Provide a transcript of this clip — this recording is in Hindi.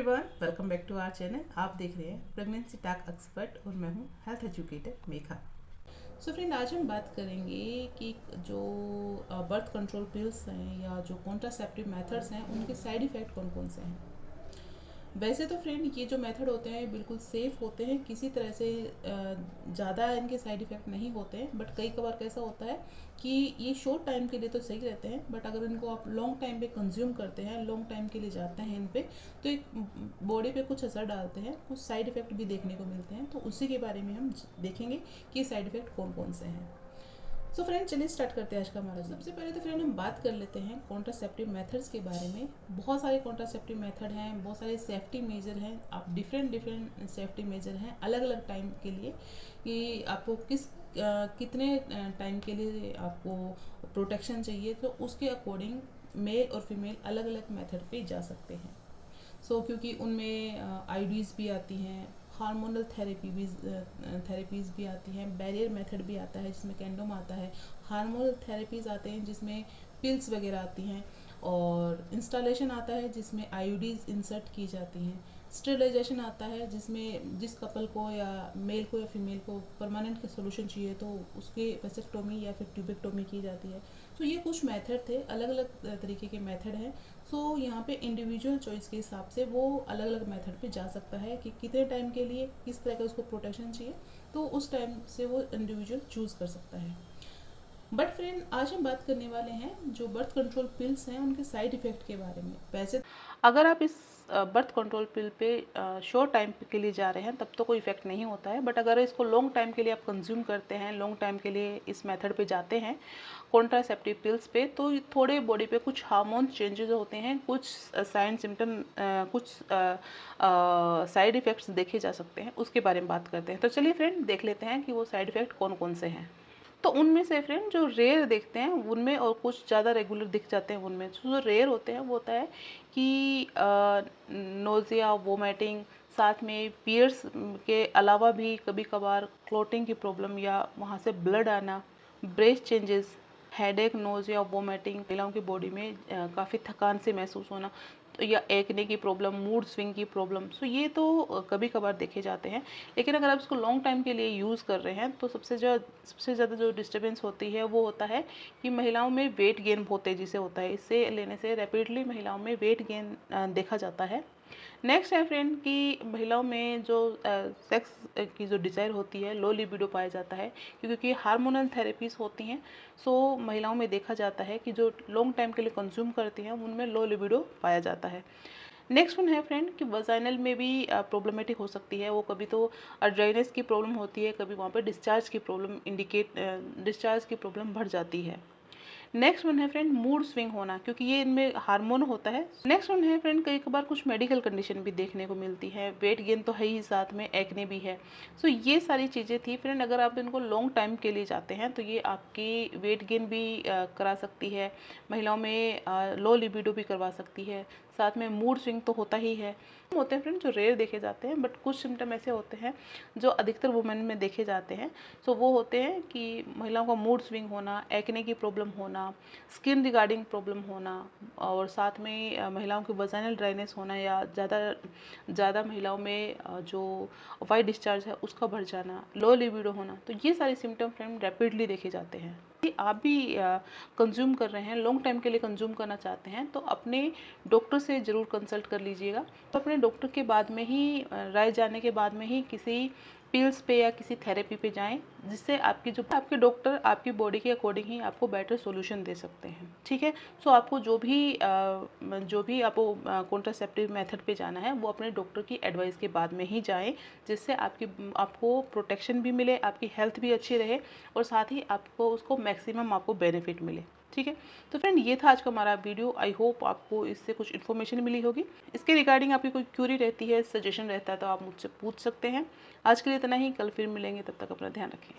Everyone, welcome back to our channel. आप देख रहे हैं प्रेगनेंसी टॉक एक्सपर्ट और मैं हूं health educator Megha. So friend, आज हम बात करेंगे कि जो बर्थ कंट्रोल पिल्स हैं या जो कॉन्ट्रासेप्टिव मेथड्स हैं उनके साइड इफ़ेक्ट कौन कौन से हैं। वैसे तो फ्रेंड ये जो मेथड होते हैं बिल्कुल सेफ़ होते हैं, किसी तरह से ज़्यादा इनके साइड इफ़ेक्ट नहीं होते हैं। बट कई बार कैसा होता है कि ये शॉर्ट टाइम के लिए तो सही रहते हैं, बट अगर इनको आप लॉन्ग टाइम पे कंज्यूम करते हैं, लॉन्ग टाइम के लिए जाते हैं इन पे, तो एक बॉडी पे कुछ असर डालते हैं, कुछ साइड इफ़ेक्ट भी देखने को मिलते हैं। तो उसी के बारे में हम देखेंगे कि साइड इफ़ेक्ट कौन कौन से हैं। सो फ्रेंड, चलिए स्टार्ट करते हैं आज का हमारा। सबसे पहले तो फ्रेंड हम बात कर लेते हैं कॉन्ट्रासेप्टिव मेथड्स के बारे में। बहुत सारे कॉन्ट्रासेप्टिव मेथड हैं, बहुत सारे सेफ्टी मेजर हैं। आप डिफरेंट सेफ्टी मेजर हैं अलग अलग टाइम के लिए कि आपको कितने टाइम के लिए आपको प्रोटेक्शन चाहिए, तो उसके अकॉर्डिंग मेल और फीमेल अलग अलग मेथड पे जा सकते हैं। क्योंकि उनमें आईडीज़ भी आती हैं, हार्मोनल थेरेपीज़ भी आती हैं, बैरियर मेथड भी आता है जिसमें कैंडोम आता है, हार्मोनल थेरेपीज़ आते हैं जिसमें पिल्स वगैरह आती हैं, और इंस्टॉलेशन आता है जिसमें आईडीज़ इंसर्ट की जाती हैं, स्टेरिलाइजेशन आता है जिसमें जिस कपल को या मेल को या फीमेल को परमानेंट का सोल्यूशन चाहिए तो उसके वेसेक्टोमी या फिर ट्यूबेक्टोमी की जाती है। तो ये कुछ मेथड थे, अलग अलग तरीके के मेथड हैं। यहाँ पे इंडिविजुअल चॉइस के हिसाब से वो अलग अलग मेथड पे जा सकता है कि कितने टाइम के लिए किस तरह का उसको प्रोटेक्शन चाहिए, तो उस टाइम से वो इंडिविजुअल चूज़ कर सकता है। बट फ्रेंड, आज हम बात करने वाले हैं जो बर्थ कंट्रोल पिल्स हैं उनके साइड इफ़ेक्ट के बारे में। वैसे अगर आप इस बर्थ कंट्रोल पिल पे शॉर्ट टाइम के लिए जा रहे हैं तब तो कोई इफेक्ट नहीं होता है, बट अगर इसको लॉन्ग टाइम के लिए आप कंज्यूम करते हैं, लॉन्ग टाइम के लिए इस मेथड पे जाते हैं कॉन्ट्रासेप्टिव पिल्स पे, तो थोड़े बॉडी पे कुछ हार्मोन चेंजेस होते हैं, कुछ साइन सिम्टम, कुछ साइड इफ़ेक्ट्स देखे जा सकते हैं। उसके बारे में बात करते हैं। तो चलिए फ्रेंड, देख लेते हैं कि वो साइड इफ़ेक्ट कौन कौन से हैं। तो उनमें से फ्रेंड जो रेयर देखते हैं उनमें, और कुछ ज़्यादा रेगुलर दिख जाते हैं उनमें। जो रेयर होते हैं वो होता है कि नोज़िया, वोमिटिंग, साथ में पीरियड्स के अलावा भी कभी कभार क्लोटिंग की प्रॉब्लम या वहाँ से ब्लड आना, breast changes, headache, nausea, vomiting, महिलाओं की बॉडी में काफ़ी थकान से महसूस होना, तो या एकने की प्रॉब्लम, मूड स्विंग की प्रॉब्लम। ये तो कभी कभार देखे जाते हैं। लेकिन अगर आप इसको लॉन्ग टाइम के लिए यूज़ कर रहे हैं तो सबसे ज़्यादा जो डिस्टर्बेंस होती है वो होता है कि महिलाओं में वेट गेन बहुत तेज़ी से होता है। इससे लेने से रैपिडली महिलाओं में वेट गेन देखा जाता है। नेक्स्ट है फ्रेंड कि महिलाओं में जो सेक्स की जो डिज़ायर होती है, लो लिबिडो पाया जाता है, क्योंकि हार्मोनल थेरेपीज़ होती हैं। महिलाओं में देखा जाता है कि जो लॉन्ग टाइम के लिए कंज्यूम करती हैं उनमें लो लिबिडो पाया जाता है। नेक्स्ट वन है फ्रेंड कि वजाइनल में भी प्रॉब्लमेटिक हो सकती है। वो कभी तो ड्राइनेस की प्रॉब्लम होती है, कभी वहाँ पे डिस्चार्ज की प्रॉब्लम बढ़ जाती है। नेक्स्ट वन है फ्रेंड मूड स्विंग होना, क्योंकि ये इनमें हार्मोन होता है। नेक्स्ट वन है फ्रेंड कई बार कुछ मेडिकल कंडीशन भी देखने को मिलती है। वेट गेन तो है ही, साथ में एक्ने भी है। ये सारी चीज़ें थी फ्रेंड। अगर आप इनको लॉन्ग टाइम के लिए जाते हैं तो ये आपकी वेट गेन भी करा सकती है, महिलाओं में लो लिबिडो भी करवा सकती है, साथ में मूड स्विंग तो होता ही है। होते हैं फ्रेंड जो रेयर देखे जाते हैं, बट कुछ सिम्टम ऐसे होते हैं जो अधिकतर वुमेन में देखे जाते हैं। वो होते हैं कि महिलाओं का मूड स्विंग होना, एक्ने की प्रॉब्लम होना, स्किन रिगार्डिंग प्रॉब्लम होना, और साथ में महिलाओं की वजाइनल ड्राइनेस होना, या ज़्यादा महिलाओं में जो वाइट डिस्चार्ज है उसका बढ़ जाना, लो लिबिडो होना। तो ये सारे सिम्टम फ्रेंड रैपिडली देखे जाते हैं। यदि आप भी कंज्यूम कर रहे हैं, लॉन्ग टाइम के लिए कंज्यूम करना चाहते हैं, तो अपने डॉक्टर से ज़रूर कंसल्ट कर लीजिएगा। तो अपने डॉक्टर के बाद में ही राय जाने के बाद में ही किसी पिल्स पे या किसी थेरेपी पे जाएं, जिससे आपके डॉक्टर आपकी बॉडी के अकॉर्डिंग ही आपको बेटर सॉल्यूशन दे सकते हैं। ठीक है। आपको जो भी आपको कॉन्ट्रासेप्टिव मेथड पे जाना है वो अपने डॉक्टर की एडवाइस के बाद में ही जाएं, जिससे आपको प्रोटेक्शन भी मिले, आपकी हेल्थ भी अच्छी रहे, और साथ ही आपको उसको मैक्सिमम आपको बेनिफिट मिले। ठीक है। तो फ्रेंड, ये था आज का हमारा वीडियो। आई होप आपको इससे कुछ इन्फॉर्मेशन मिली होगी। इसके रिगार्डिंग आपकी कोई क्यूरी रहती है, सजेशन रहता है, तो आप मुझसे पूछ सकते हैं। आज के लिए इतना ही, कल फिर मिलेंगे, तब तक अपना ध्यान रखें।